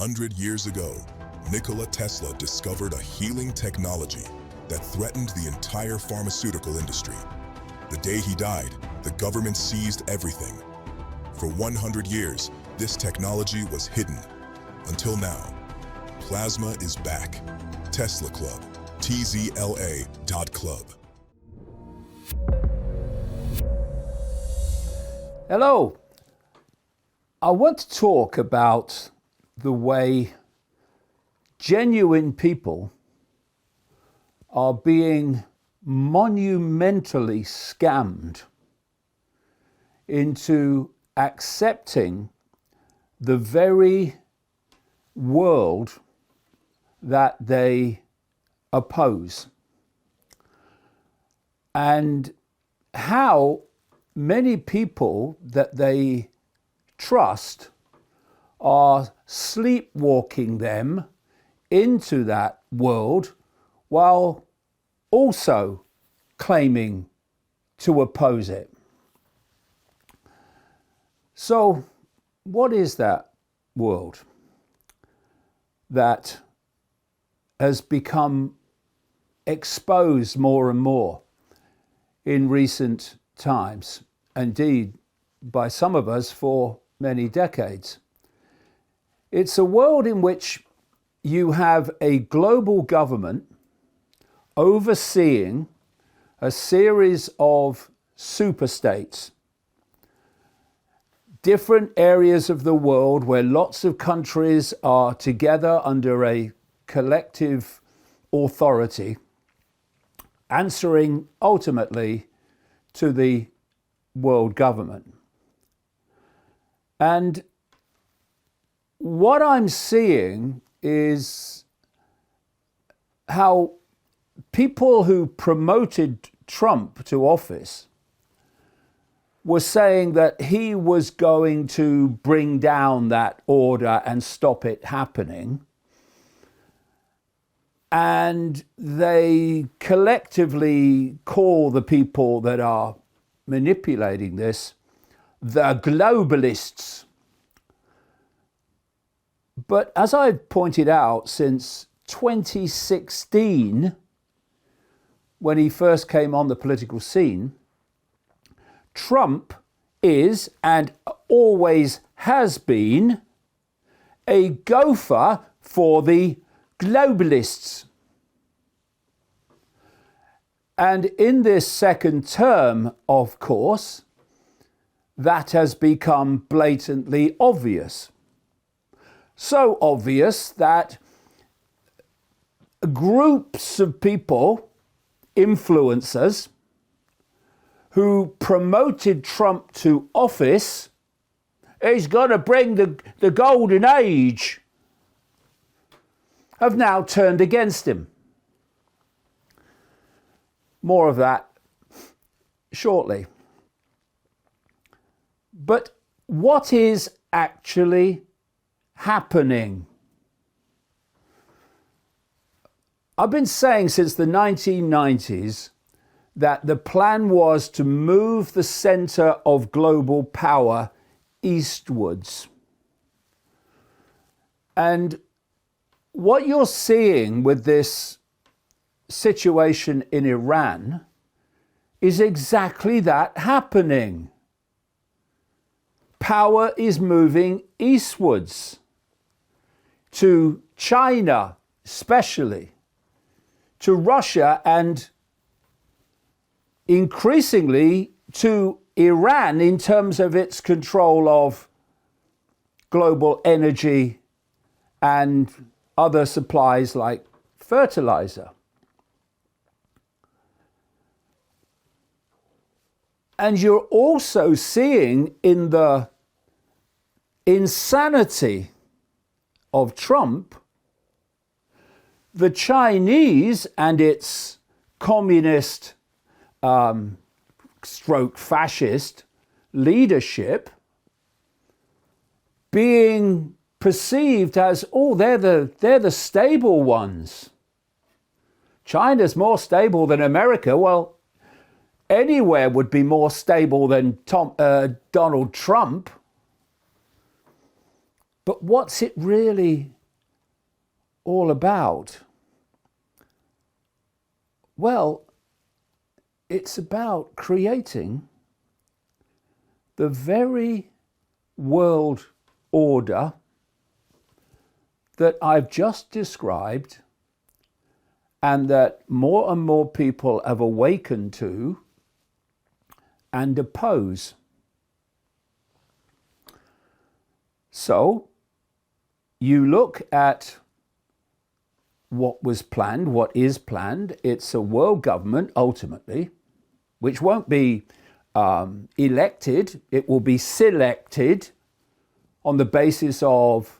100 years ago, Nikola Tesla discovered a healing technology that threatened the entire pharmaceutical industry. The day he died, the government seized everything. For 100 years, this technology was hidden. Until now, plasma is back. Tesla Club, tzla.club. Hello. I want to talk about the way genuine people are being monumentally scammed into accepting the very world that they oppose, and how many people that they trust are sleepwalking them into that world while also claiming to oppose it. So, what is that world that has become exposed more and more in recent times, indeed by some of us for many decades? It's a world in which you have a global government overseeing a series of superstates, different areas of the world where lots of countries are together under a collective authority, answering ultimately to the world government. And what I'm seeing is how people who promoted Trump to office were saying that he was going to bring down that order and stop it happening. And they collectively call the people that are manipulating this the globalists. But as I've pointed out, since 2016, when he first came on the political scene, Trump is and always has been a gopher for the globalists. And in this second term, of course, that has become blatantly obvious. So obvious that groups of people, influencers, who promoted Trump to office, he's going to bring the golden age, have now turned against him. More of that shortly. But what is actually happening? I've been saying since the 1990s that the plan was to move the center of global power eastwards. And what you're seeing with this situation in Iran is exactly that happening. Power is moving eastwards to China, especially, to Russia, and increasingly to Iran in terms of its control of global energy and other supplies like fertilizer. And you're also seeing in the insanity of Trump, the Chinese and its communist stroke fascist leadership being perceived as, oh, they're the stable ones. China's more stable than America. Well, anywhere would be more stable than Donald Trump. But what's it really all about? Well, it's about creating the very world order that I've just described and that more and more people have awakened to and oppose. So you look at what was planned, what is planned. It's a world government, ultimately, which won't be elected. It will be selected on the basis of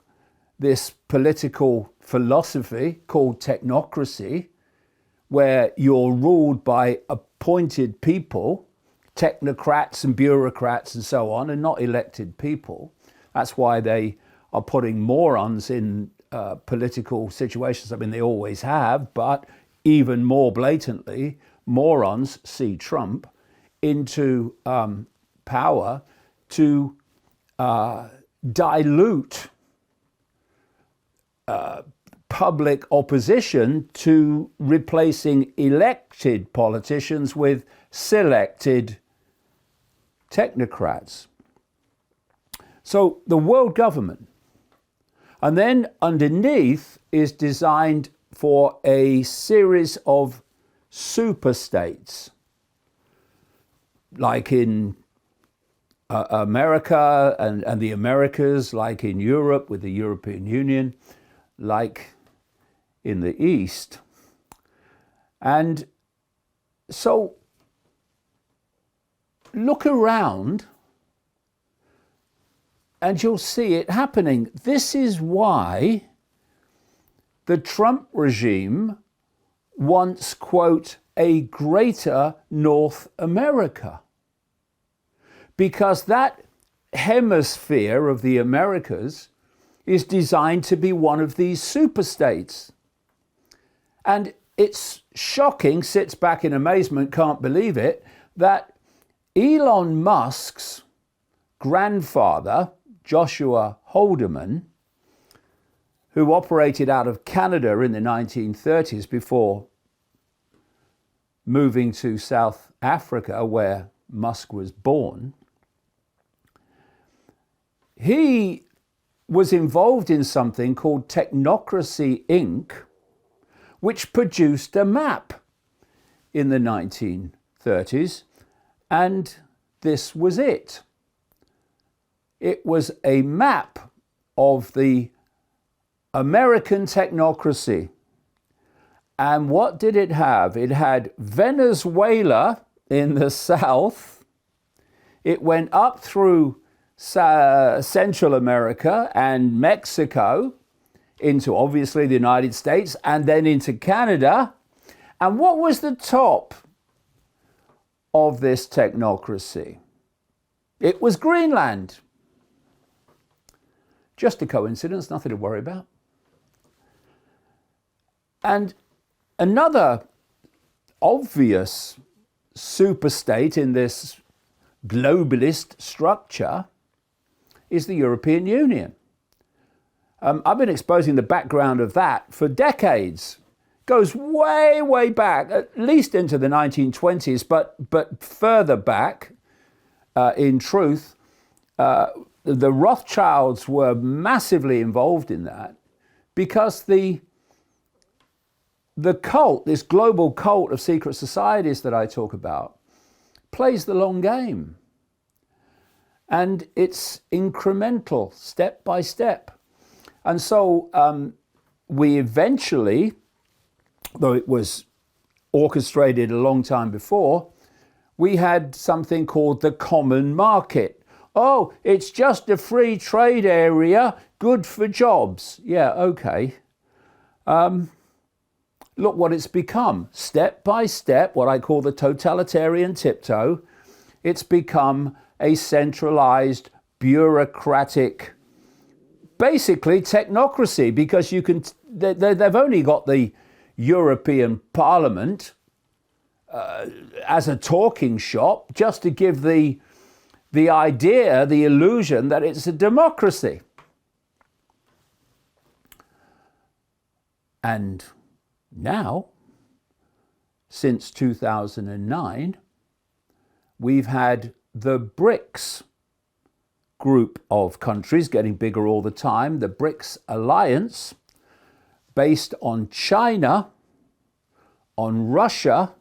this political philosophy called technocracy, where you're ruled by appointed people, technocrats and bureaucrats and so on, and not elected people. That's why they are putting morons in political situations. I mean, they always have, but even more blatantly, morons, see Trump, into power to dilute public opposition to replacing elected politicians with selected technocrats. So the world government, and then underneath is designed for a series of superstates, like in America and the Americas, like in Europe with the European Union, like in the East. And so look around and you'll see it happening. This is why the Trump regime wants, quote, a greater North America. Because that hemisphere of the Americas is designed to be one of these superstates. And it's shocking, sits back in amazement, can't believe it, that Elon Musk's grandfather, Joshua Haldeman, who operated out of Canada in the 1930s before moving to South Africa, where Musk was born, he was involved in something called Technocracy Inc., which produced a map in the 1930s, and this was it. It was a map of the American technocracy. And what did it have? It had Venezuela in the south. It went up through Central America and Mexico into obviously the United States and then into Canada. And what was the top of this technocracy? It was Greenland. Just a coincidence, nothing to worry about. And another obvious superstate in this globalist structure is the European Union. I've been exposing the background of that for decades. Goes way, way back, at least into the 1920s, but further back, in truth, the Rothschilds were massively involved in that because the cult, this global cult of secret societies that I talk about, plays the long game. And it's incremental, step by step. And so we eventually, though it was orchestrated a long time before, we had something called the common market. Oh, it's just a free trade area, good for jobs. Yeah, okay. Look what it's become. Step by step, what I call the totalitarian tiptoe, it's become a centralized, bureaucratic, basically technocracy, because they've only got the European Parliament as a talking shop just to give the idea, the illusion that it's a democracy. And now, since 2009, we've had the BRICS group of countries getting bigger all the time, the BRICS alliance, based on China, on Russia,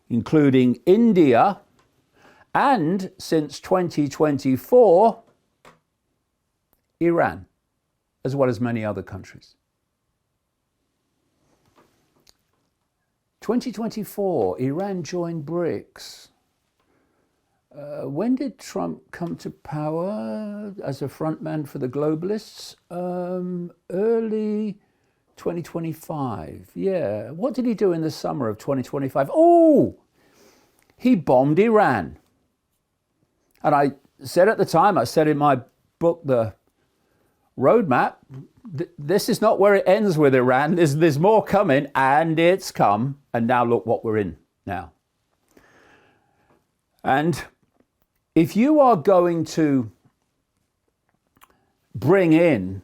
including India, and since 2024, Iran, as well as many other countries. 2024, Iran joined BRICS. When did Trump come to power as a frontman for the globalists? Early 2025. Yeah. What did he do in the summer of 2025? Oh, he bombed Iran. And I said at the time, I said in my book, The Roadmap, this is not where it ends with Iran. There's more coming, and it's come. And now look what we're in now. And if you are going to bring in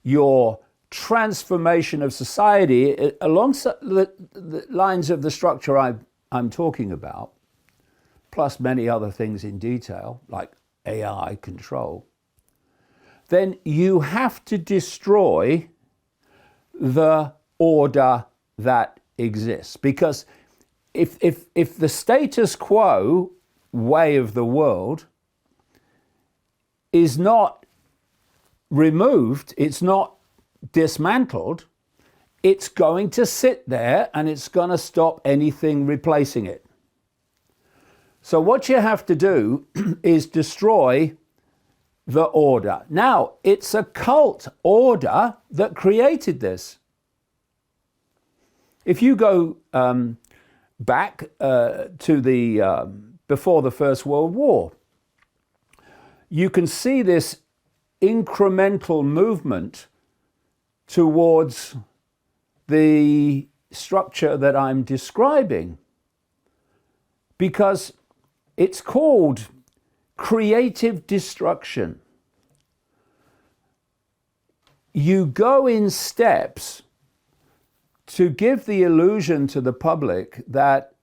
your transformation of society along the lines of the structure I'm talking about, plus many other things in detail, like AI control, then you have to destroy the order that exists. Because if the status quo way of the world is not removed, it's not dismantled, it's going to sit there and it's going to stop anything replacing it. So what you have to do is destroy the order. Now, it's a cult order that created this. If you go back to the before the First World War, you can see this incremental movement towards the structure that I'm describing, because it's called creative destruction. You go in steps to give the illusion to the public that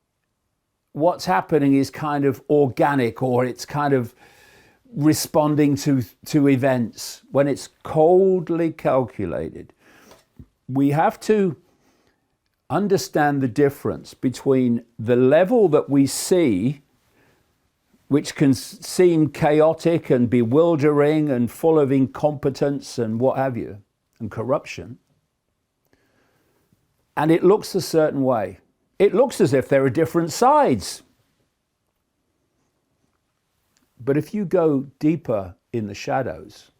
what's happening is kind of organic, or it's kind of responding to events, when it's coldly calculated. We have to understand the difference between the level that we see, which can seem chaotic and bewildering and full of incompetence and what have you, and corruption, and it looks a certain way. It looks as if there are different sides. But if you go deeper in the shadows,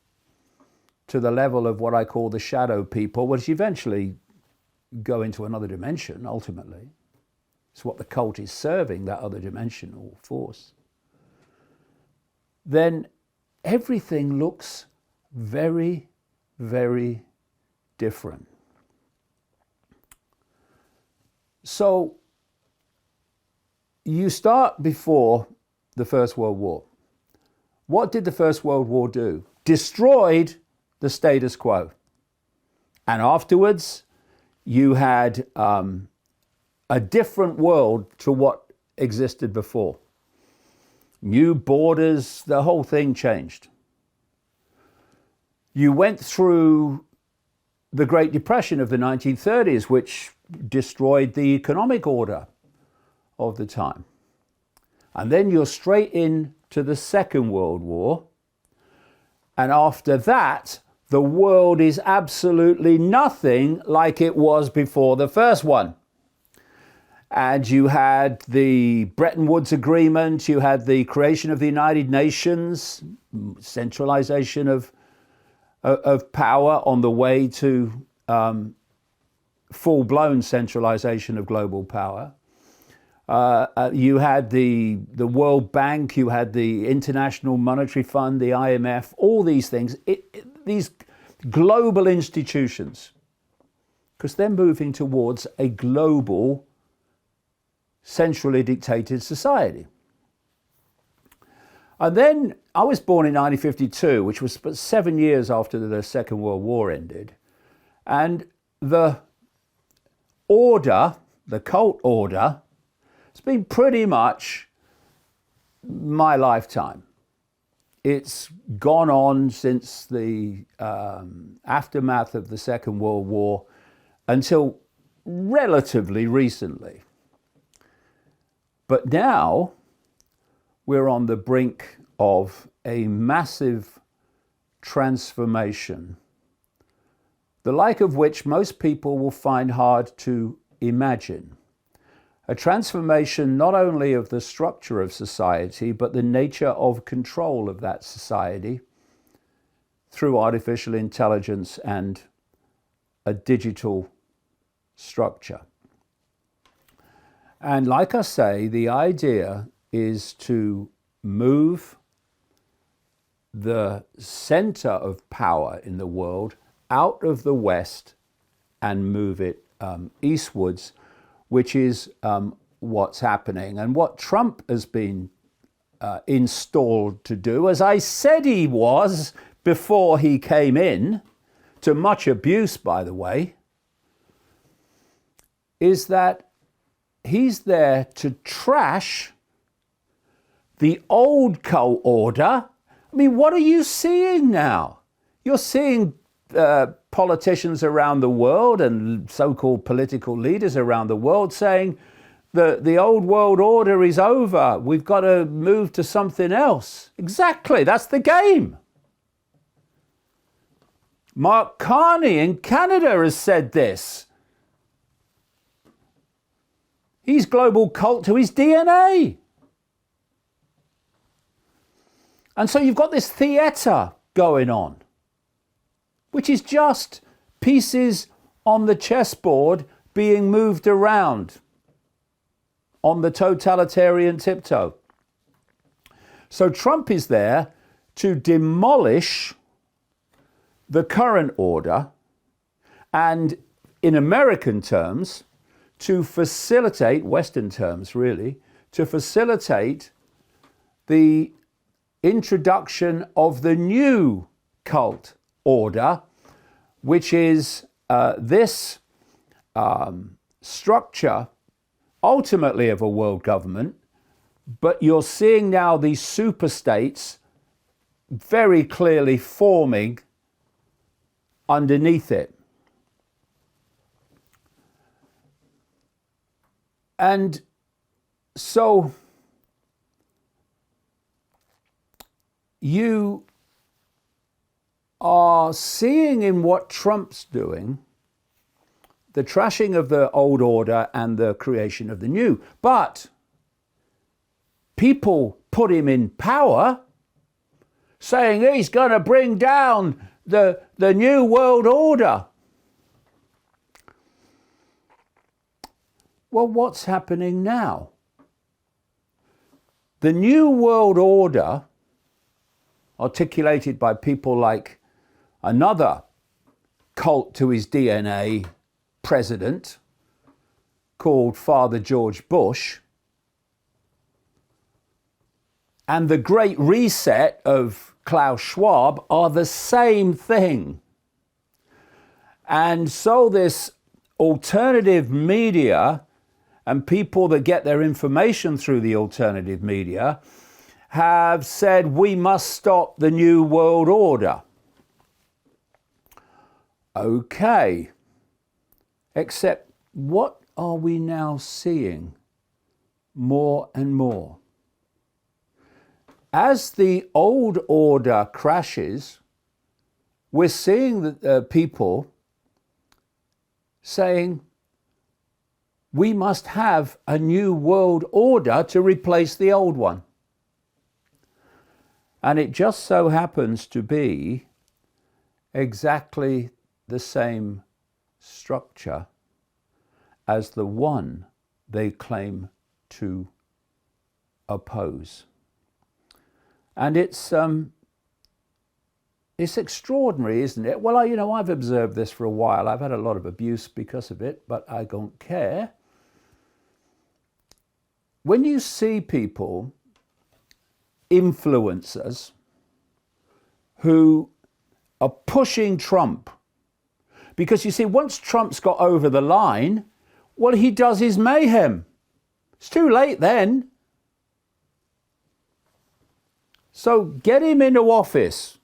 to the level of what I call the shadow people, which eventually go into another dimension, ultimately, it's what the cult is serving, that other dimensional force, then everything looks very, very different. So you start before the First World War. What did the First World War do? Destroyed the status quo. And afterwards, you had a different world to what existed before. New borders, the whole thing changed. You went through the Great Depression of the 1930s, which destroyed the economic order of the time. And then you're straight into the Second World War. And after that, the world is absolutely nothing like it was before the first one. And you had the Bretton Woods Agreement, you had the creation of the United Nations, centralization of power on the way to full-blown centralization of global power. You had the World Bank, you had the International Monetary Fund, the IMF, all these things, these global institutions, because they're moving towards a global, centrally dictated society. And then I was born in 1952, which was 7 years after the Second World War ended. And the order, the cult order, it's been pretty much my lifetime. It's gone on since the aftermath of the Second World War until relatively recently. But now we're on the brink of a massive transformation, the like of which most people will find hard to imagine. A transformation not only of the structure of society, but the nature of control of that society through artificial intelligence and a digital structure. And like I say, the idea is to move the center of power in the world out of the West and move it eastwards, which is what's happening. And what Trump has been installed to do, as I said he was before he came in, to much abuse, by the way, is that he's there to trash the old cult order. I mean, what are you seeing now? You're seeing politicians around the world and so-called political leaders around the world saying the old world order is over. We've got to move to something else. Exactly, that's the game. Mark Carney in Canada has said this. He's global cult to his DNA. And so you've got this theatre going on, which is just pieces on the chessboard being moved around on the totalitarian tiptoe. So Trump is there to demolish the current order and, in American terms, to facilitate, Western terms really, to facilitate the introduction of the new cult order, which is this structure ultimately of a world government, but you're seeing now these superstates very clearly forming underneath it. And so you are seeing in what Trump's doing the trashing of the old order and the creation of the new. But people put him in power saying he's going to bring down the new world order. Well, what's happening now? The new world order, articulated by people like another cult to his DNA president called Father George Bush, and the Great Reset of Klaus Schwab are the same thing. And so this alternative media and people that get their information through the alternative media have said we must stop the new world order. Okay, except what are we now seeing more and more? As the old order crashes, we're seeing that people saying we must have a new world order to replace the old one. And it just so happens to be exactly the same structure as the one they claim to oppose. And it's extraordinary, isn't it? Well, I've observed this for a while. I've had a lot of abuse because of it, but I don't care. When you see people, influencers, who are pushing Trump Because you see, once Trump's got over the line, what he does is mayhem. It's too late then. So get him into office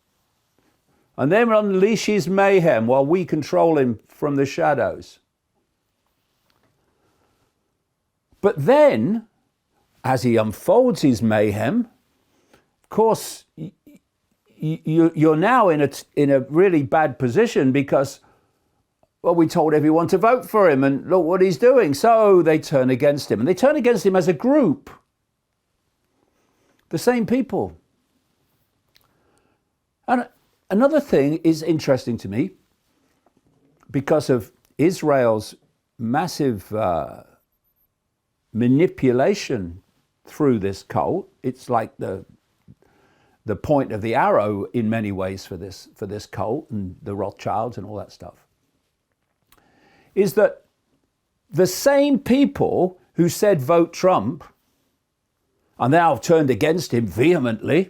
and then unleash his mayhem while we control him from the shadows. But then, as he unfolds his mayhem, of course, you're now in a really bad position because, well, we told everyone to vote for him and look what he's doing. So they turn against him. And they turn against him as a group. The same people. And another thing is interesting to me because of Israel's massive manipulation through this cult. It's like the point of the arrow in many ways for this cult and the Rothschilds and all that stuff, is that the same people who said vote Trump and now turned against him vehemently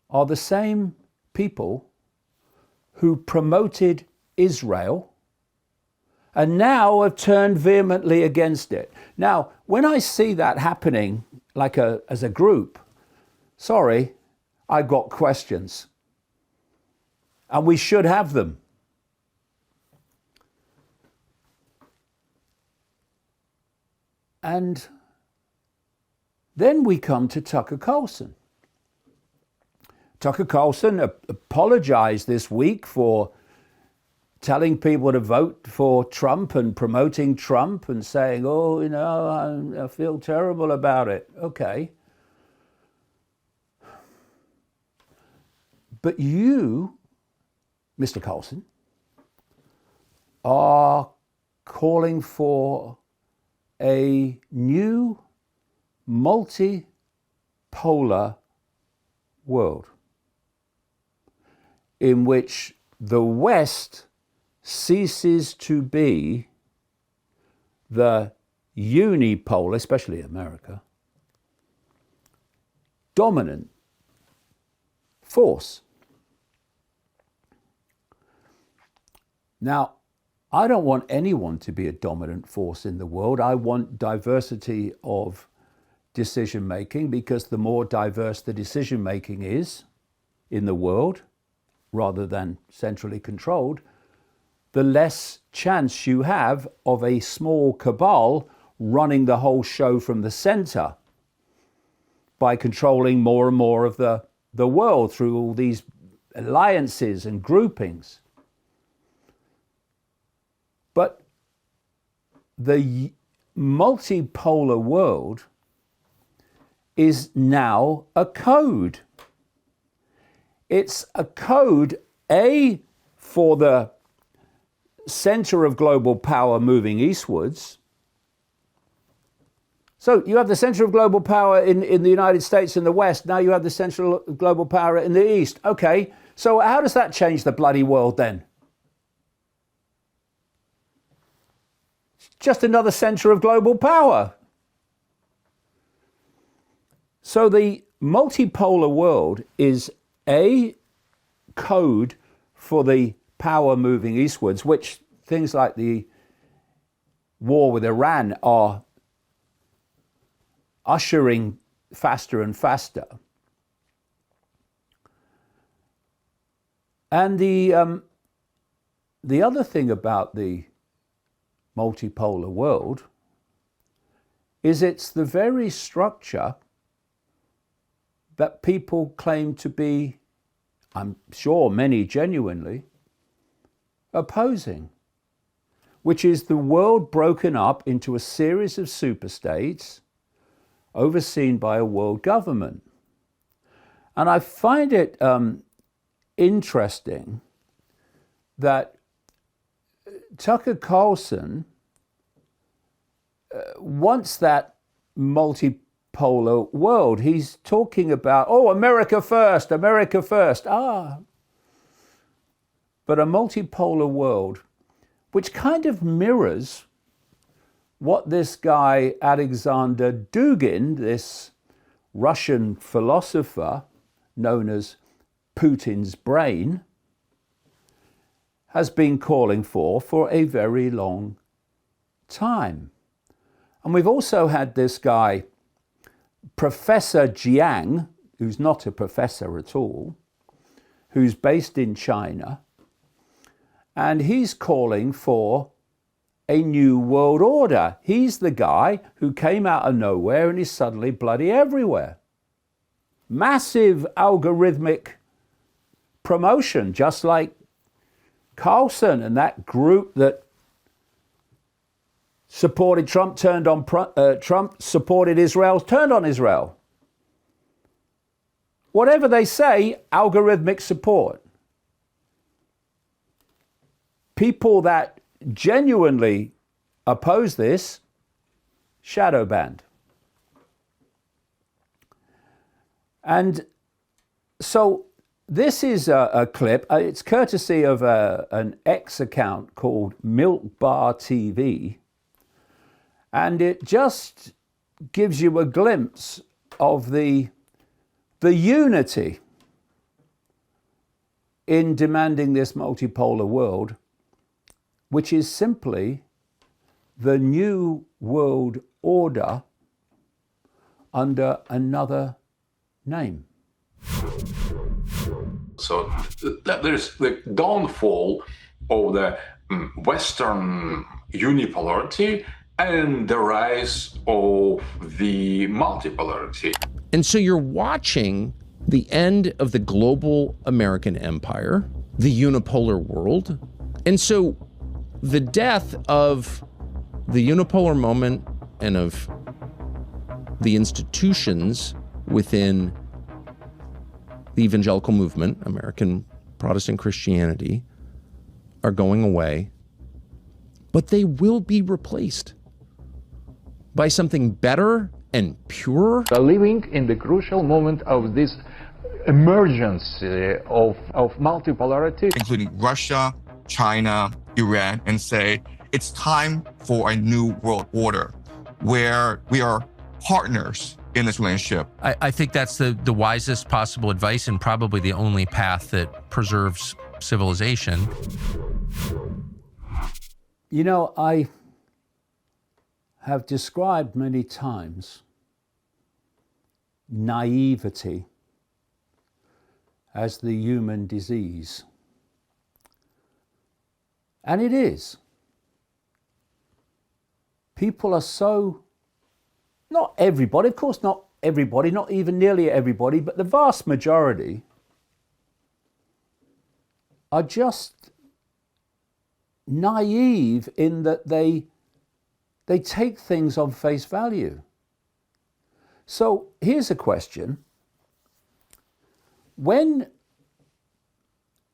are the same people who promoted Israel and now have turned vehemently against it. Now, when I see that happening as a group, sorry, I've got questions. And we should have them. And then we come to Tucker Carlson. Tucker Carlson apologized this week for telling people to vote for Trump and promoting Trump and saying, oh, I feel terrible about it. Okay. But you, Mr. Carlson, are calling for a new multipolar world in which the West ceases to be the unipolar, especially America, dominant force. Now, I don't want anyone to be a dominant force in the world. I want diversity of decision making, because the more diverse the decision making is in the world, rather than centrally controlled, the less chance you have of a small cabal running the whole show from the center by controlling more and more of the world through all these alliances and groupings. But the multipolar world is now a code. It's a code, A, for the center of global power moving eastwards. So you have the center of global power in the United States in the West. Now you have the central global power in the East. Okay, so how does that change the bloody world then? It's just another center of global power. So the multipolar world is a code for the power moving eastwards, which things like the war with Iran are ushering faster and faster. And the other thing about the multipolar world is it's the very structure that people claim to be, I'm sure many genuinely, opposing, which is the world broken up into a series of superstates overseen by a world government. And I find it interesting that Tucker Carlson wants that multipolar world. He's talking about, oh, America first, America first. But a multipolar world, which kind of mirrors what this guy Alexander Dugin, this Russian philosopher known as Putin's brain, has been calling for a very long time. And we've also had this guy, Professor Jiang, who's not a professor at all, who's based in China, and he's calling for a new world order. He's the guy who came out of nowhere and is suddenly bloody everywhere. Massive algorithmic promotion, just like Carlson and that group that supported Trump, turned on Trump, supported Israel, turned on Israel. Whatever they say, algorithmic support. People that genuinely oppose this, shadow banned. And so this is a clip. It's courtesy of an X account called Milk Bar TV. And it just gives you a glimpse of the unity in demanding this multipolar world, which is simply the new world order under another name. So there's the downfall of the Western unipolarity and the rise of the multipolarity. And so you're watching the end of the global American empire, the unipolar world. And so the death of the unipolar moment and of the institutions within the evangelical movement, American Protestant Christianity, are going away, but they will be replaced by something better and purer. We are living in the crucial moment of this emergence of multipolarity, including Russia, China, Iran, and say it's time for a new world order where we are partners in this relationship. I think that's the wisest possible advice and probably the only path that preserves civilization. You know, I have described many times naivety as the human disease. And it is. People are so, not everybody, of course not everybody, not even nearly everybody, but the vast majority are just naive in that they take things on face value. So here's a question. When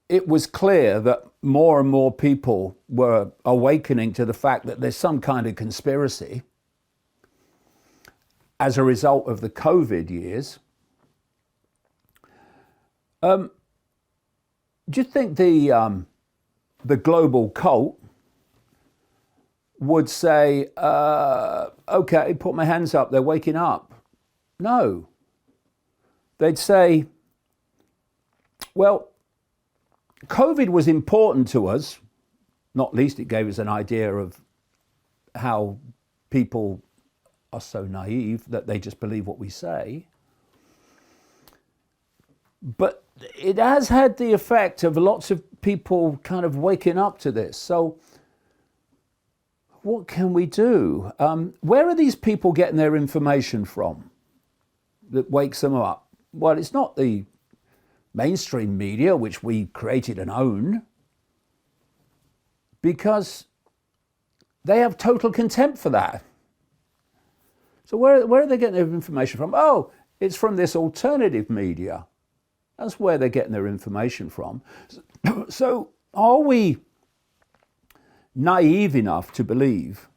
it was clear that more and more people were awakening to the fact that there's some kind of conspiracy as a result of the COVID years, do you think the global cult would say, okay, put my hands up, they're waking up? No. They'd say, well, COVID was important to us, not least it gave us an idea of how people are so naive that they just believe what we say. But it has had the effect of lots of people kind of waking up to this. So what can we do? Where are these people getting their information from that wakes them up? Well, it's not the mainstream media, which we created and own, because they have total contempt for that. So where are they getting their information from? Oh, it's from this alternative media. That's where they're getting their information from. So are we naive enough to believe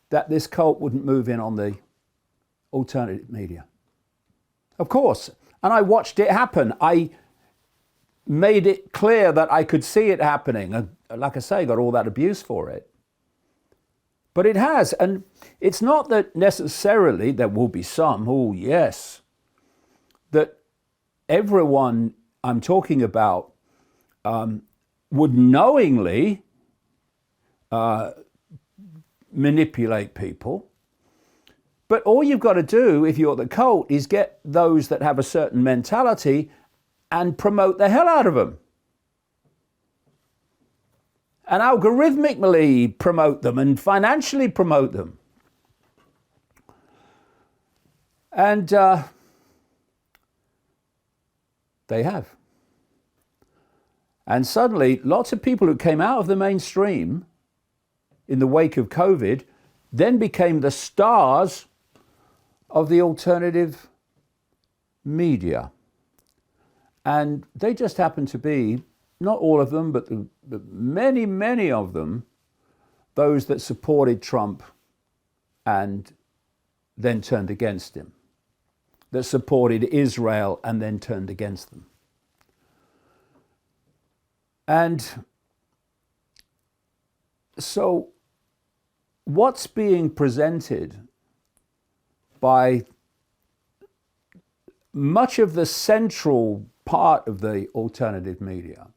that this cult wouldn't move in on the alternative media? Of course. And I watched it happen. I made it clear that I could see it happening. And like I say, got all that abuse for it. But it has. And it's not that necessarily there will be some, oh yes, that everyone I'm talking about would knowingly manipulate people. But all you've got to do, if you're the cult, is get those that have a certain mentality and promote the hell out of them. And algorithmically promote them and financially promote them. And they have. And suddenly, lots of people who came out of the mainstream in the wake of COVID then became the stars of the alternative media. And they just happen to be, not all of them, but many, many of them, those that supported Trump and then turned against him, that supported Israel and then turned against them. And so what's being presented by much of the central part of the alternative media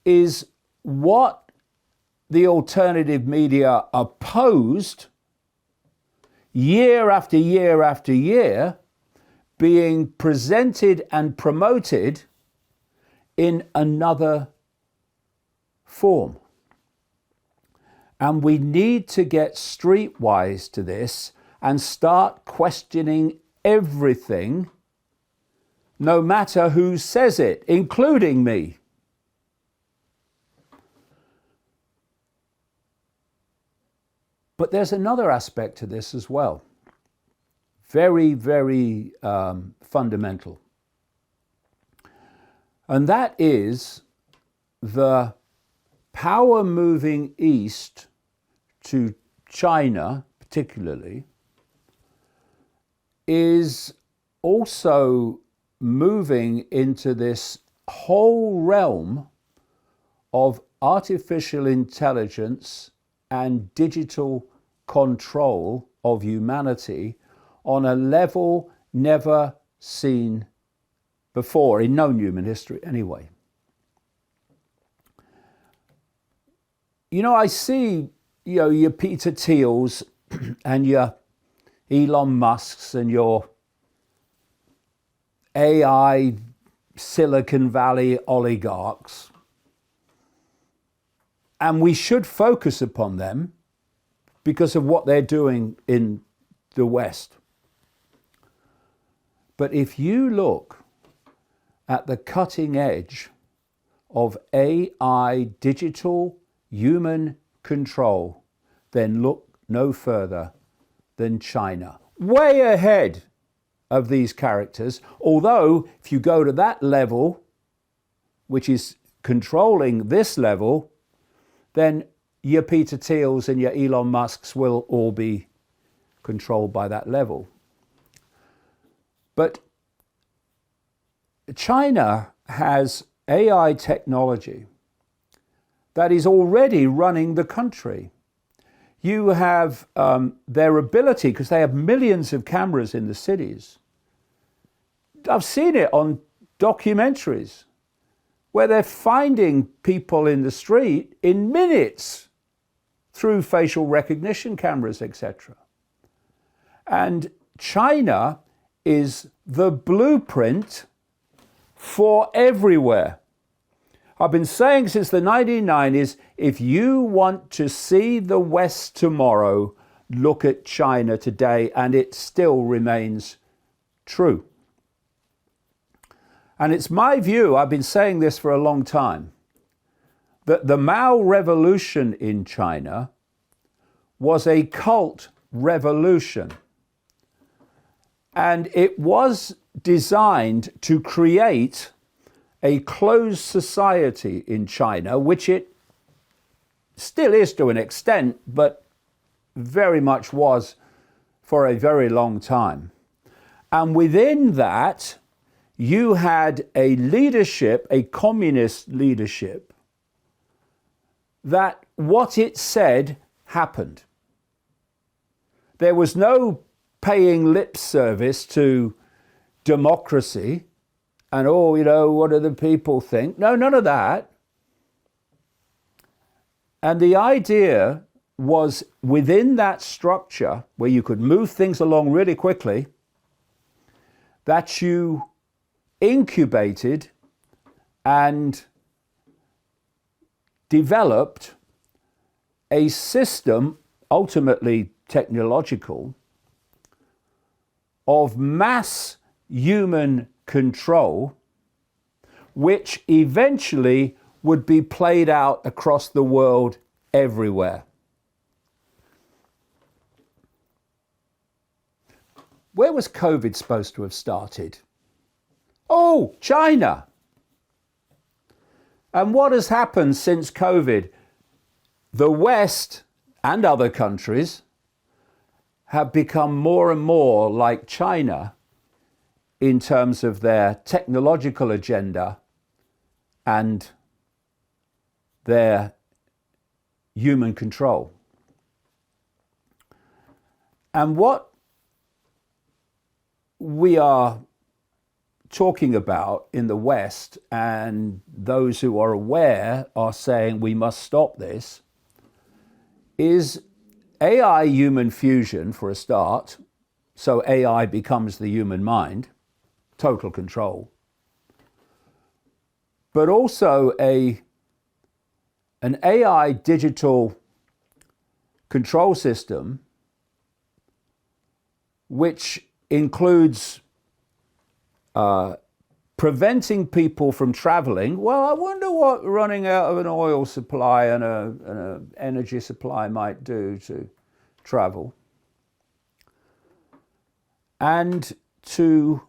is what the alternative media opposed year after year after year, being presented and promoted in another form. And we need to get streetwise to this and start questioning everything, no matter who says it, including me. But there's another aspect to this as well. Very, very fundamental. And that is the power moving east to China, particularly, is also moving into this whole realm of artificial intelligence and digital control of humanity on a level never seen before, in known human history anyway. You know, I see, your Peter Thiels and your Elon Musks and your AI Silicon Valley oligarchs, and we should focus upon them because of what they're doing in the West. But if you look at the cutting edge of AI digital human control, then look no further than China. Way ahead of these characters, although if you go to that level, which is controlling this level, then your Peter Thiels and your Elon Musks will all be controlled by that level. But China has AI technology that is already running the country. You have their ability, because they have millions of cameras in the cities. I've seen it on documentaries where they're finding people in the street in minutes through facial recognition cameras, etc. And China is the blueprint for everywhere. I've been saying since the 1990s, if you want to see the West tomorrow, look at China today, and it still remains true. And it's my view, I've been saying this for a long time, that the Mao revolution in China was a cult revolution. And it was designed to create a closed society in China, which it still is to an extent, but very much was for a very long time. And within that, you had a leadership, a communist leadership, that what it said happened. There was no paying lip service to democracy and, what do the people think? No, none of that. And the idea was within that structure where you could move things along really quickly, that you incubated and developed a system, ultimately technological, of mass human control, which eventually would be played out across the world everywhere. Where was COVID supposed to have started? Oh, China. And what has happened since COVID? The West and other countries have become more and more like China in terms of their technological agenda and their human control. And what we are talking about in the West, and those who are aware are saying we must stop this, is AI human fusion for a start. So AI becomes the human mind, total control. But also an AI digital control system which includes preventing people from traveling. Well, I wonder what running out of an oil supply and an energy supply might do to travel. And to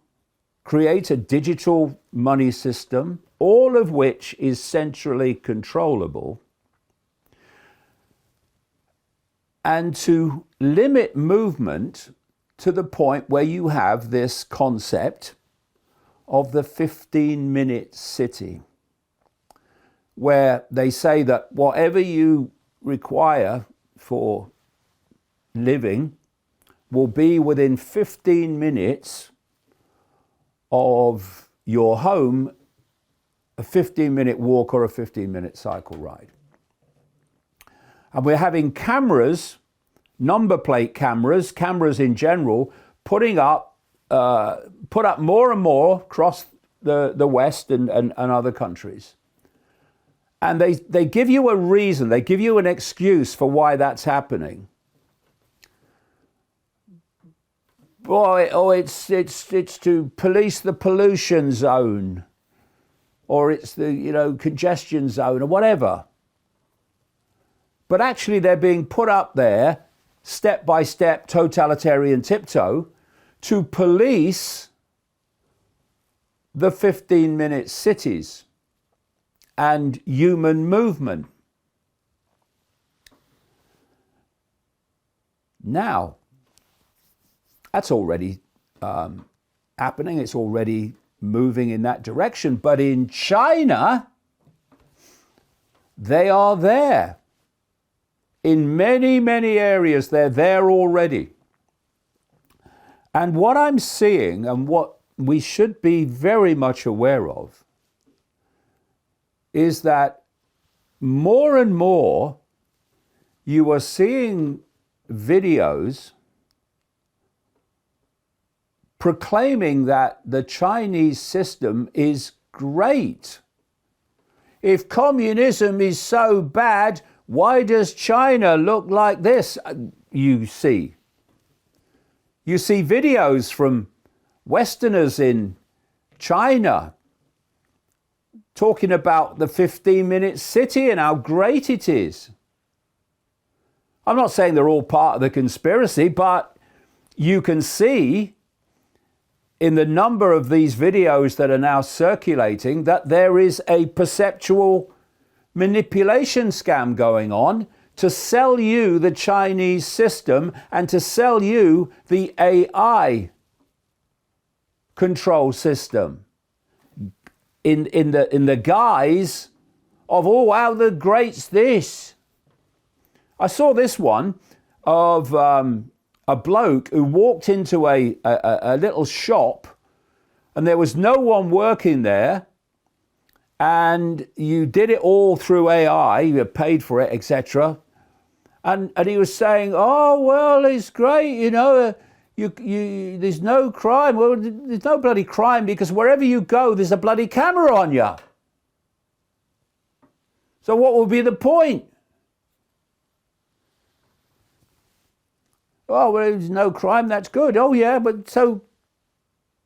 create a digital money system, all of which is centrally controllable, and to limit movement to the point where you have this concept of the 15-minute city, where they say that whatever you require for living will be within 15 minutes of your home, a 15-minute walk or a 15-minute cycle ride. And we're having cameras, number plate cameras, cameras in general, put up more and more across the West and other countries. And they give you a reason, they give you an excuse for why that's happening. It's to police the pollution zone, or it's the congestion zone, or whatever. But actually they're being put up there, step by step, totalitarian tiptoe, to police the 15-minute cities and human movement. Now, that's already happening. It's already moving in that direction. But in China, they are there. In many, many areas, they're there already. And what I'm seeing, and what we should be very much aware of, is that more and more you are seeing videos proclaiming that the Chinese system is great. If communism is so bad, why does China look like this? You see videos from Westerners in China talking about the 15-minute city and how great it is. I'm not saying they're all part of the conspiracy, but you can see in the number of these videos that are now circulating that there is a perceptual manipulation scam going on to sell you the Chinese system and to sell you the AI control system in the guise of, oh, how the great's this. I saw this one of a bloke who walked into a little shop and there was no one working there, and you did it all through AI, you paid for it, etc. And he was saying, oh, well, it's great, you know, there's no crime. Well, there's no bloody crime because wherever you go, there's a bloody camera on you. So what would be the point? Oh, well, there's no crime, that's good. Oh, yeah, but so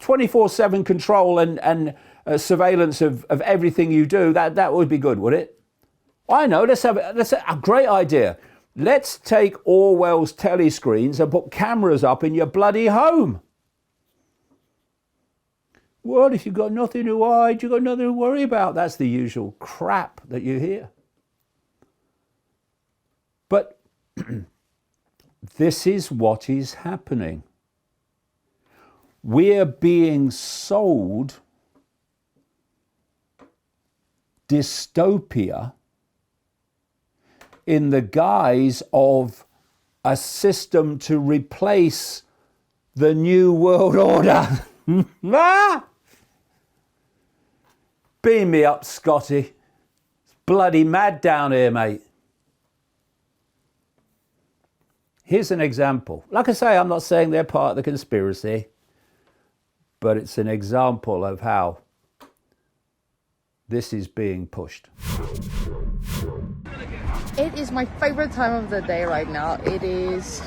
24/7 control and surveillance of everything you do, that would be good, would it? I know, that's a great idea. Let's take Orwell's telescreens and put cameras up in your bloody home. Well, if you've got nothing to hide, you've got nothing to worry about. That's the usual crap that you hear. But this is what is happening. We're being sold dystopia in the guise of a system to replace the New World Order. Beam me up, Scotty. It's bloody mad down here, mate. Here's an example. Like I say, I'm not saying they're part of the conspiracy, but it's an example of how this is being pushed. It is my favorite time of the day right now. It is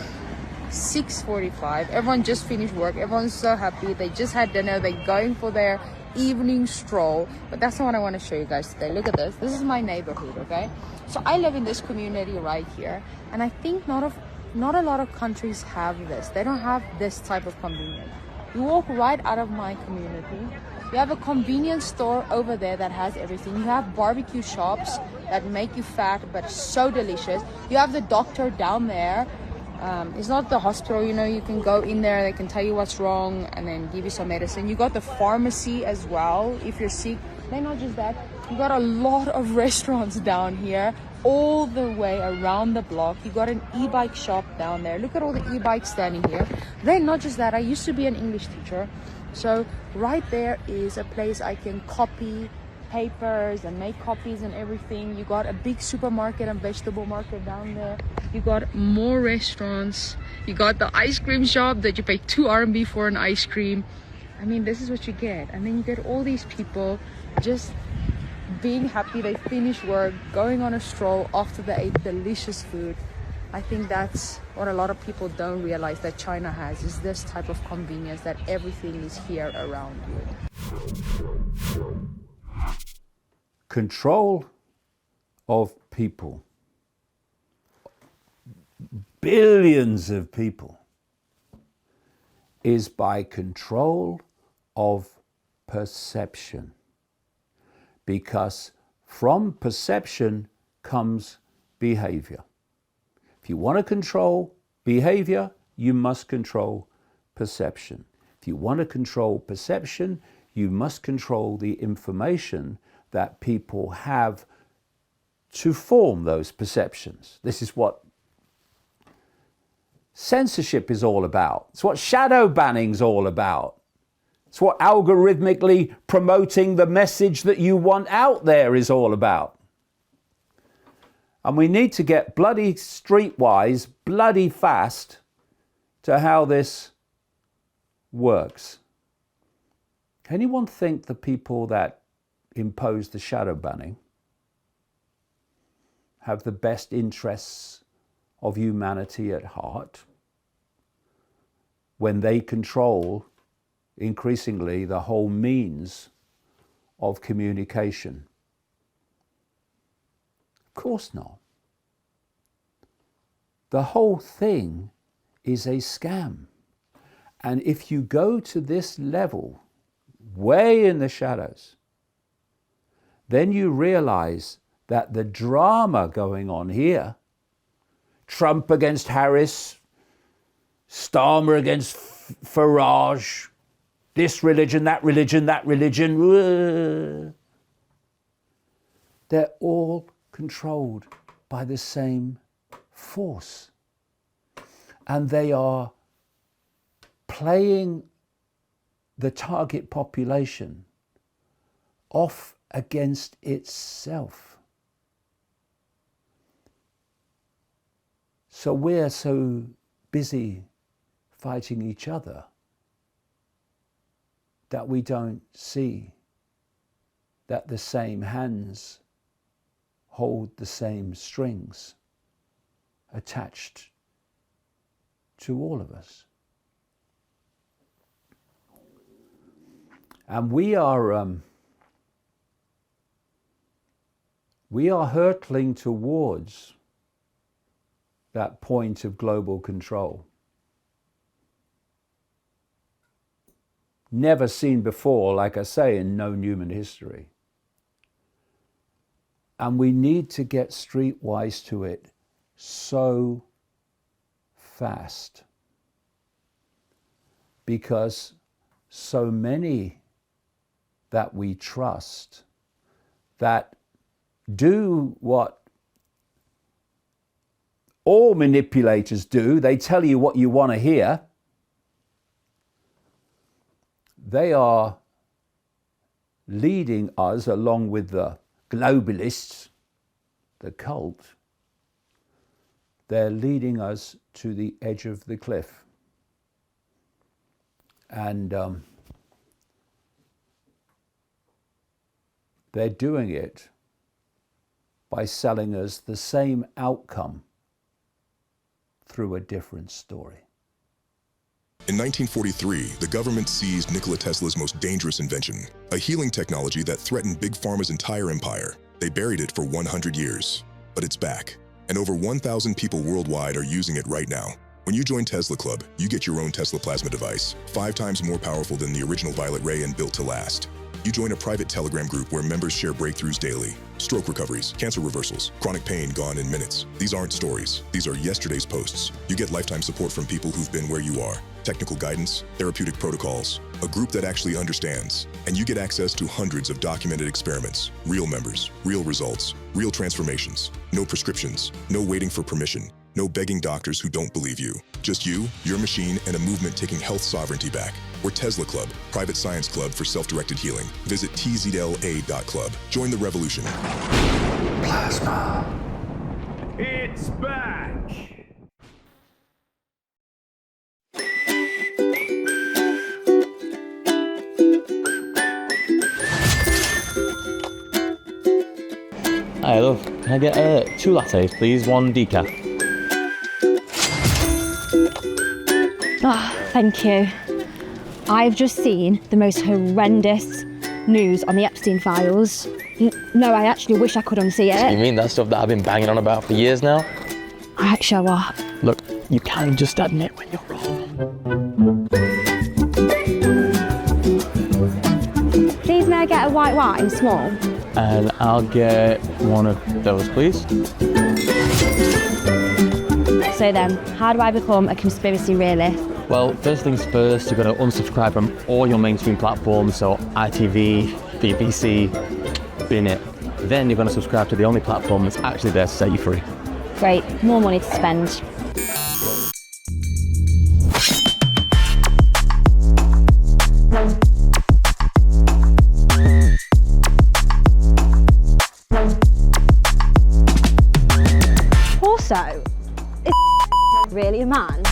6:45. Everyone just finished work. Everyone's so happy. They just had dinner. They're going for their evening stroll. But that's not what I want to show you guys today. Look at this. This is my neighborhood, okay? So I live in this community right here. And I think not a lot of countries have this. They don't have this type of convenience. You walk right out of my community. You have a convenience store over there that has everything. You have barbecue shops that make you fat but so delicious. You have the doctor down there. It's not the hospital, you know, you can go in there, they can tell you what's wrong and then give you some medicine. You got the pharmacy as well if you're sick. Then not just that, you got a lot of restaurants down here all the way around the block. You got an e-bike shop down there. Look at all the e-bikes standing here. Then not just that, I used to be an English teacher. So right there is a place I can copy papers and make copies and everything. You got a big supermarket and vegetable market down there. You got more restaurants. You got the ice cream shop that you pay 2 RMB for an ice cream. I mean, this is what you get. And then you get all these people just being happy. They finish work, going on a stroll after they ate delicious food. I think that's what a lot of people don't realize that China has, is this type of convenience that everything is here around you. Control of people, billions of people, is by control of perception. Because from perception comes behavior. If you want to control behavior, you must control perception. If you want to control perception, you must control the information that people have to form those perceptions. This is what censorship is all about. It's what shadow banning is all about. It's what algorithmically promoting the message that you want out there is all about. And we need to get bloody streetwise, bloody fast to how this works. Anyone think the people that impose the shadow banning have the best interests of humanity at heart when they control increasingly the whole means of communication? Of course not. The whole thing is a scam. And if you go to this level, way in the shadows, then you realize that the drama going on here, Trump against Harris, Starmer against Farage, this religion, that religion, that religion, they're all controlled by the same force. And they are playing the target population off against itself. So we're so busy fighting each other that we don't see that the same hands hold the same strings attached to all of us. And we are hurtling towards that point of global control. Never seen before, like I say, in known human history. And we need to get streetwise to it so fast, because so many that we trust that do what all manipulators do. They tell you what you want to hear. They are leading us, along with the globalists, the cult. They're leading us to the edge of the cliff. And they're doing it by selling us the same outcome through a different story. In 1943, the government seized Nikola Tesla's most dangerous invention, a healing technology that threatened Big Pharma's entire empire. They buried it for 100 years, but it's back. And over 1,000 people worldwide are using it right now. When you join Tesla Club, you get your own Tesla plasma device, 5 times more powerful than the original Violet Ray and built to last. You join a private Telegram group where members share breakthroughs daily. Stroke recoveries, cancer reversals, chronic pain gone in minutes. These aren't stories. These are yesterday's posts. You get lifetime support from people who've been where you are. Technical guidance, therapeutic protocols, a group that actually understands. And you get access to hundreds of documented experiments, real members, real results, real transformations. No prescriptions, no waiting for permission, no begging doctors who don't believe you. Just you, your machine, and a movement taking health sovereignty back. We're Tesla Club, private science club for self-directed healing. Visit tzla.club. Join the revolution. Plasma. It's back! Hi, love. Can I get 2 lattes, please? 1 decaf. Thank you. I've just seen the most horrendous news on the Epstein files. No, I actually wish I could unsee it. You mean that stuff that I've been banging on about for years now? Alright, show up. Look, you can just admit when you're wrong. Please may I get a white wine, small? And I'll get 1 of those, please. So then, how do I become a conspiracy realist? Well, first things first, you've got to unsubscribe from all your mainstream platforms, so ITV, BBC, bin it. Then you're going to subscribe to the only platform that's actually there to set you free. Great, more money to spend. Also, is really a man?